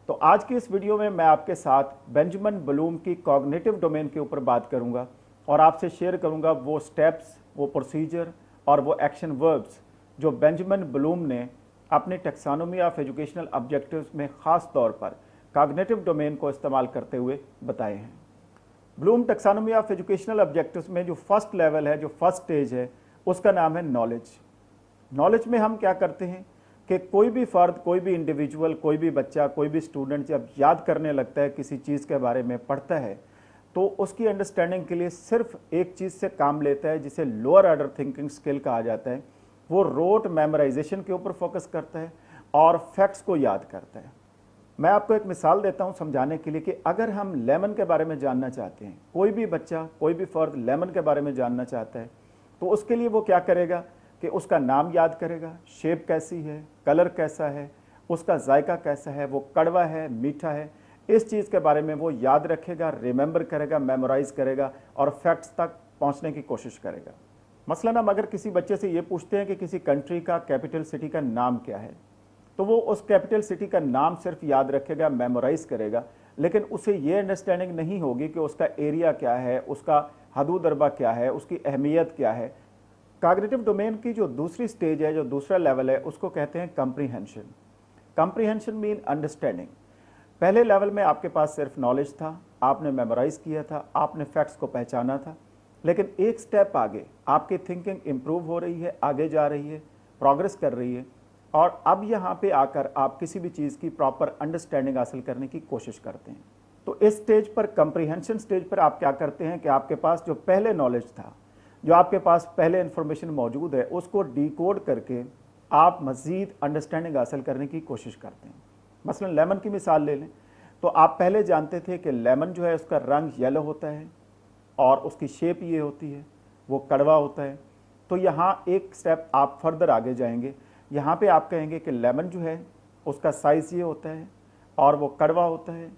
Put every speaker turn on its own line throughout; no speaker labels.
तो आज की इस वीडियो में मैं आपके साथ बेंजामिन ब्लूम की कॉग्निटिव डोमेन के ऊपर बात करूंगा और आपसे शेयर करूंगा वो स्टेप्स, वो प्रोसीजर और वो एक्शन वर्ब्स जो बेंजामिन ब्लूम ने अपने टैक्सोनॉमी ऑफ एजुकेशनल ऑब्जेक्टिव्स में ख़ास तौर पर कॉग्निटिव डोमेन को इस्तेमाल करते हुए बताए हैं। Bloom taxonomy of educational objectives में जो फर्स्ट लेवल है, जो फर्स्ट स्टेज है, उसका नाम है नॉलेज। नॉलेज में हम क्या करते हैं कि कोई भी फ़र्द, कोई भी इंडिविजुअल, कोई भी बच्चा, कोई भी स्टूडेंट जब याद करने लगता है, किसी चीज़ के बारे में पढ़ता है, तो उसकी अंडरस्टैंडिंग के लिए सिर्फ एक चीज़ से काम लेता है जिसे लोअर ऑर्डर थिंकिंग स्किल कहा जाता है। वो रोट मेमोराइजेशन के ऊपर फोकस करता है और फैक्ट्स को याद करता है। मैं आपको एक मिसाल देता हूं समझाने के लिए कि अगर हम लेमन के बारे में जानना चाहते हैं, कोई भी बच्चा, कोई भी फ़र्द लेमन के बारे में जानना चाहता है, तो उसके लिए वो क्या करेगा कि उसका नाम याद करेगा, शेप कैसी है, कलर कैसा है, उसका जायका कैसा है, वो कड़वा है, मीठा है, इस चीज़ के बारे में वो याद रखेगा, रिमेंबर करेगा, मेमोराइज करेगा और फैक्ट्स तक पहुंचने की कोशिश करेगा। मसलन हम अगर किसी बच्चे से ये पूछते हैं कि किसी कंट्री का कैपिटल सिटी का नाम क्या है, तो वो उस कैपिटल सिटी का नाम सिर्फ याद रखेगा, मेमोराइज करेगा, लेकिन उसे ये अंडरस्टैंडिंग नहीं होगी कि उसका एरिया क्या है, उसका हदूदरबा क्या है, उसकी अहमियत क्या है। कॉग्निटिव डोमेन की जो दूसरी स्टेज है, जो दूसरा लेवल है, उसको कहते हैं कंप्रीहेंशन। Comprehension mean understanding. पहले लेवल में आपके पास सिर्फ नॉलेज था, आपने मेमोराइज किया था, आपने फैक्ट्स को पहचाना था, लेकिन एक स्टेप आगे आपकी थिंकिंग इम्प्रूव हो रही है, आगे जा रही है, प्रोग्रेस कर रही है और अब यहाँ पे आकर आप किसी भी चीज़ की प्रॉपर अंडरस्टैंडिंग हासिल करने की कोशिश करते हैं। तो इस स्टेज पर, कंप्रीहेंशन स्टेज पर, आप क्या करते हैं कि आपके पास जो पहले नॉलेज था, जो आपके पास पहले इन्फॉर्मेशन मौजूद है, उसको डिकोड करके आप मज़ीद अंडरस्टैंडिंग हासिल करने की कोशिश करते हैं। मसलन लेमन की मिसाल ले लें, तो आप पहले जानते थे कि लेमन जो है उसका रंग येलो होता है और उसकी शेप ये होती है, वो कड़वा होता है। तो यहाँ एक स्टेप आप फर्दर आगे जाएंगे, यहाँ पे आप कहेंगे कि लेमन जो है उसका साइज़ ये होता है और वो कड़वा होता है,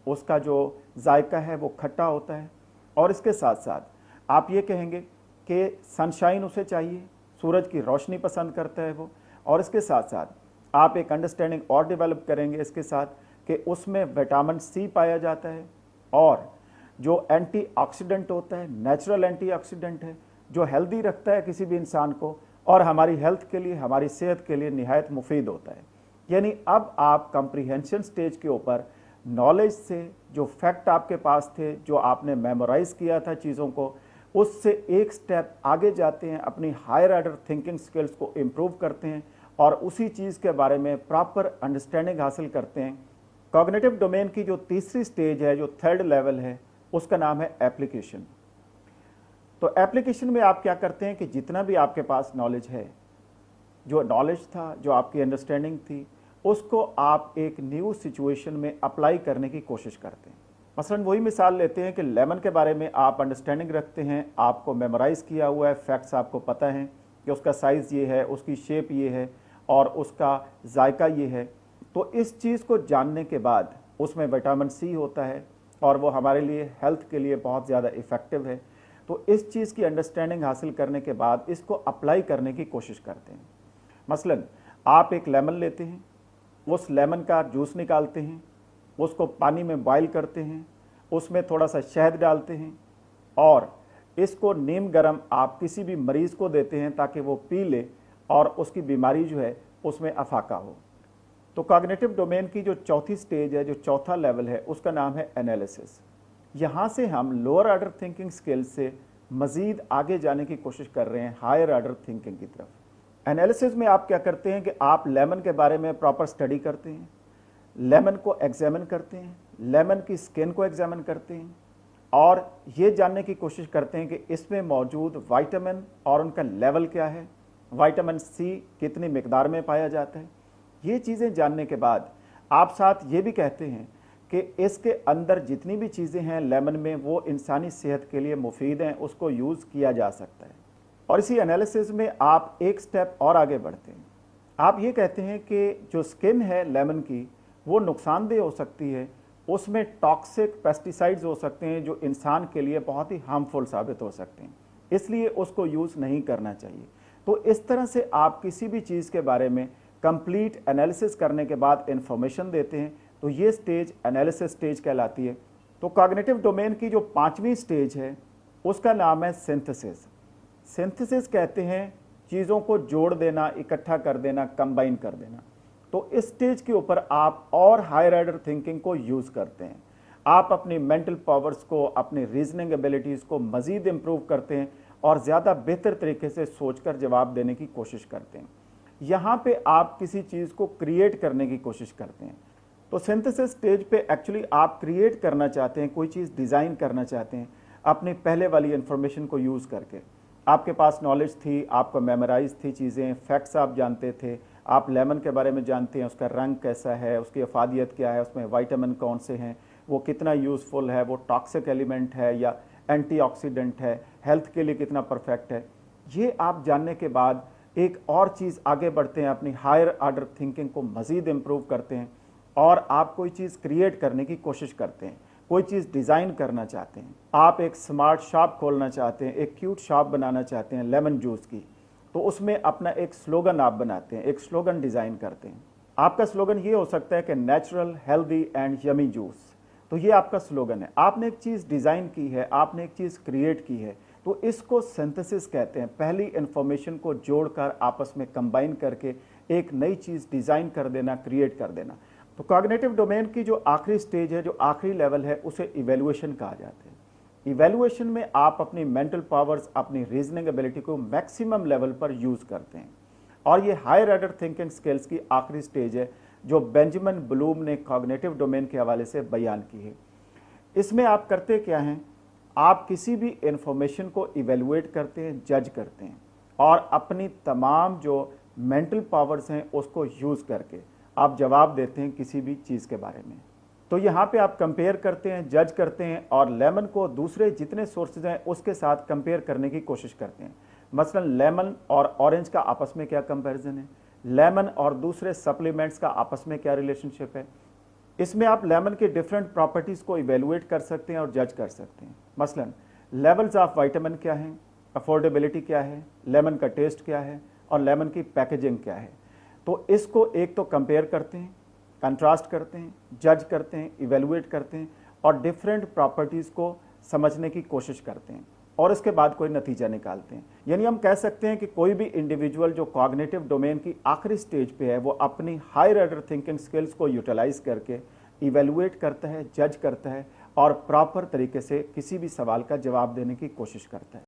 उसका जो जायका है वो खट्टा होता है। और इसके साथ साथ आप ये कहेंगे कि सनशाइन उसे चाहिए, सूरज की रोशनी पसंद करता है वो। और इसके साथ साथ आप एक अंडरस्टैंडिंग और डेवलप करेंगे इसके साथ कि उसमें विटामिन सी पाया जाता है और जो एंटीऑक्सीडेंट होता है, नेचुरल एंटीऑक्सीडेंट है, जो हेल्दी रखता है किसी भी इंसान को और हमारी हेल्थ के लिए, हमारी सेहत के लिए निहायत मुफीद होता है। यानी अब आप कंप्रीहेंशन स्टेज के ऊपर नॉलेज से, जो फैक्ट आपके पास थे, जो आपने मेमोराइज किया था चीज़ों को, उससे एक स्टेप आगे जाते हैं, अपनी हायर ऑर्डर थिंकिंग स्किल्स को इम्प्रूव करते हैं और उसी चीज़ के बारे में प्रॉपर अंडरस्टैंडिंग हासिल करते हैं। कॉग्निटिव डोमेन की जो तीसरी स्टेज है, जो थर्ड लेवल है, उसका नाम है एप्लीकेशन। तो एप्लीकेशन में आप क्या करते हैं कि जितना भी आपके पास नॉलेज है, जो नॉलेज था, जो आपकी अंडरस्टैंडिंग थी, उसको आप एक न्यू सिचुएशन में अप्लाई करने की कोशिश करते हैं। मसलन वही मिसाल लेते हैं कि लेमन के बारे में आप अंडरस्टैंडिंग रखते हैं, आपको मेमोराइज़ किया हुआ है, फैक्ट्स आपको पता हैं कि उसका साइज़ ये है, उसकी शेप ये है और उसका जायका ये है। तो इस चीज़ को जानने के बाद उसमें विटामिन सी होता है और वो हमारे लिए, हेल्थ के लिए बहुत ज़्यादा इफ़ेक्टिव है। तो इस चीज़ की अंडरस्टैंडिंग हासिल करने के बाद इसको अप्लाई करने की कोशिश करते हैं। मसलन आप एक लेमन लेते हैं, उस लेमन का जूस निकालते हैं, उसको पानी में बॉयल करते हैं, उसमें थोड़ा सा शहद डालते हैं और इसको नीम गरम आप किसी भी मरीज़ को देते हैं ताकि वो पी ले और उसकी बीमारी जो है उसमें अफाका हो। तो कॉग्निटिव डोमेन की जो चौथी स्टेज है, जो चौथा लेवल है, उसका नाम है एनालिसिस। यहाँ से हम लोअर ऑर्डर थिंकिंग स्किल्स से मज़ीद आगे जाने की कोशिश कर रहे हैं, हायर ऑर्डर थिंकिंग की तरफ। एनालिसिस में आप क्या करते हैं कि आप लेमन के बारे में प्रॉपर स्टडी करते हैं, लेमन को एग्जामिन करते हैं, लेमन की स्किन को एग्जामिन करते हैं और ये जानने की कोशिश करते हैं कि इसमें मौजूद विटामिन और उनका लेवल क्या है, विटामिन सी कितनी मिकदार में पाया जाता है। ये चीज़ें जानने के बाद आप साथ ये भी कहते हैं कि इसके अंदर जितनी भी चीज़ें हैं लेमन में, वो इंसानी सेहत के लिए मुफीद हैं, उसको यूज़ किया जा सकता है। और इसी एनालिसिस में आप एक स्टेप और आगे बढ़ते हैं। आप ये कहते हैं कि जो स्किन है लेमन की, वो नुकसानदेह हो सकती है, उसमें टॉक्सिक पेस्टिसाइड्स हो सकते हैं जो इंसान के लिए बहुत ही हार्मफुल साबित हो सकते हैं, इसलिए उसको यूज़ नहीं करना चाहिए। तो इस तरह से आप किसी भी चीज़ के बारे में कंप्लीट एनालिसिस करने के बाद इंफॉर्मेशन देते हैं तो ये स्टेज एनालिसिस स्टेज कहलाती है। तो कॉग्निटिव डोमेन की जो 5वीं स्टेज है उसका नाम है सिंथेसिस। सिंथेसिस कहते हैं चीज़ों को जोड़ देना, इकट्ठा कर देना, कंबाइन कर देना। तो इस स्टेज के ऊपर आप और हायर ऑर्डर थिंकिंग को यूज़ करते हैं। आप अपनी मेंटल पावर्स को, अपनी रीजनिंग एबिलिटीज़ को मज़ीद इम्प्रूव करते हैं और ज़्यादा बेहतर तरीके से सोचकर जवाब देने की कोशिश करते हैं। यहाँ पे आप किसी चीज़ को क्रिएट करने की कोशिश करते हैं। तो सिंथेसिस स्टेज पे एक्चुअली आप क्रिएट करना चाहते हैं, कोई चीज़ डिज़ाइन करना चाहते हैं अपनी पहले वाली इन्फॉर्मेशन को यूज़ करके। आपके पास नॉलेज थी, आपको मेमोराइज थी चीज़ें, फैक्ट्स आप जानते थे, आप लेमन के बारे में जानते हैं, उसका रंग कैसा है, उसकी अफादियत क्या है, उसमें विटामिन कौन से हैं, वो कितना यूज़फुल है, वो टॉक्सिक एलिमेंट है या एंटीऑक्सीडेंट है, हेल्थ के लिए कितना परफेक्ट है। ये आप जानने के बाद एक और चीज़ आगे बढ़ते हैं, अपनी हायर ऑर्डर थिंकिंग को मज़ीद इम्प्रूव करते हैं और आप कोई चीज़ क्रिएट करने की कोशिश करते हैं, कोई चीज़ डिज़ाइन करना चाहते हैं। आप एक स्मार्ट शॉप खोलना चाहते हैं, एक क्यूट शॉप बनाना चाहते हैं लेमन जूस की, तो उसमें अपना एक स्लोगन आप बनाते हैं, एक स्लोगन डिज़ाइन करते हैं। आपका स्लोगन ये हो सकता है कि natural, healthy and yummy juice. तो ये आपका स्लोगन है। आपने एक चीज़ डिज़ाइन की है, आपने एक चीज़ क्रिएट की है, तो इसको सिंथेसिस कहते हैं। पहली इन्फॉर्मेशन को जोड़कर आपस में कंबाइन करके एक नई चीज़ डिज़ाइन कर देना, क्रिएट कर देना। तो कॉग्निटिव डोमेन की जो आखिरी स्टेज है, जो आखिरी लेवल है, उसे इवैल्यूएशन कहा जाता है। इवैल्यूएशन में आप अपनी मेंटल पावर्स, अपनी रीजनिंग एबिलिटी को मैक्सिमम लेवल पर यूज़ करते हैं और ये हायर ऑर्डर थिंकिंग स्किल्स की आखिरी स्टेज है जो बेंजामिन ब्लूम ने कॉग्निटिव डोमेन के हवाले से बयान की है। इसमें आप करते क्या हैं? आप किसी भी इंफॉर्मेशन को इवेलुएट करते हैं, जज करते हैं और अपनी तमाम जो मेंटल पावर्स हैं उसको यूज़ करके आप जवाब देते हैं किसी भी चीज़ के बारे में। तो यहाँ पे आप कंपेयर करते हैं, जज करते हैं और लेमन को दूसरे जितने सोर्सेज हैं उसके साथ कंपेयर करने की कोशिश करते हैं। मसलन लेमन और ऑरेंज का आपस में क्या कंपैरिजन है, लेमन और दूसरे सप्लीमेंट्स का आपस में क्या रिलेशनशिप है। इसमें आप लेमन के डिफरेंट प्रॉपर्टीज़ को इवेलुएट कर सकते हैं और जज कर सकते हैं। मसलन लेवल्स ऑफ विटामिन क्या हैं, अफोर्डेबिलिटी क्या है, लेमन का टेस्ट क्या है और लेमन की पैकेजिंग क्या है। तो इसको एक तो कंपेयर करते हैं, कंट्रास्ट करते हैं, जज करते हैं, इवेलुएट करते हैं और डिफरेंट प्रॉपर्टीज़ को समझने की कोशिश करते हैं और इसके बाद कोई नतीजा निकालते हैं। यानी हम कह सकते हैं कि कोई भी इंडिविजुअल जो कॉग्निटिव डोमेन की आखिरी स्टेज पे है वो अपनी हायर ऑर्डर थिंकिंग स्किल्स को यूटिलाइज करके इवेलुएट करता है, जज करता है और प्रॉपर तरीके से किसी भी सवाल का जवाब देने की कोशिश करता है।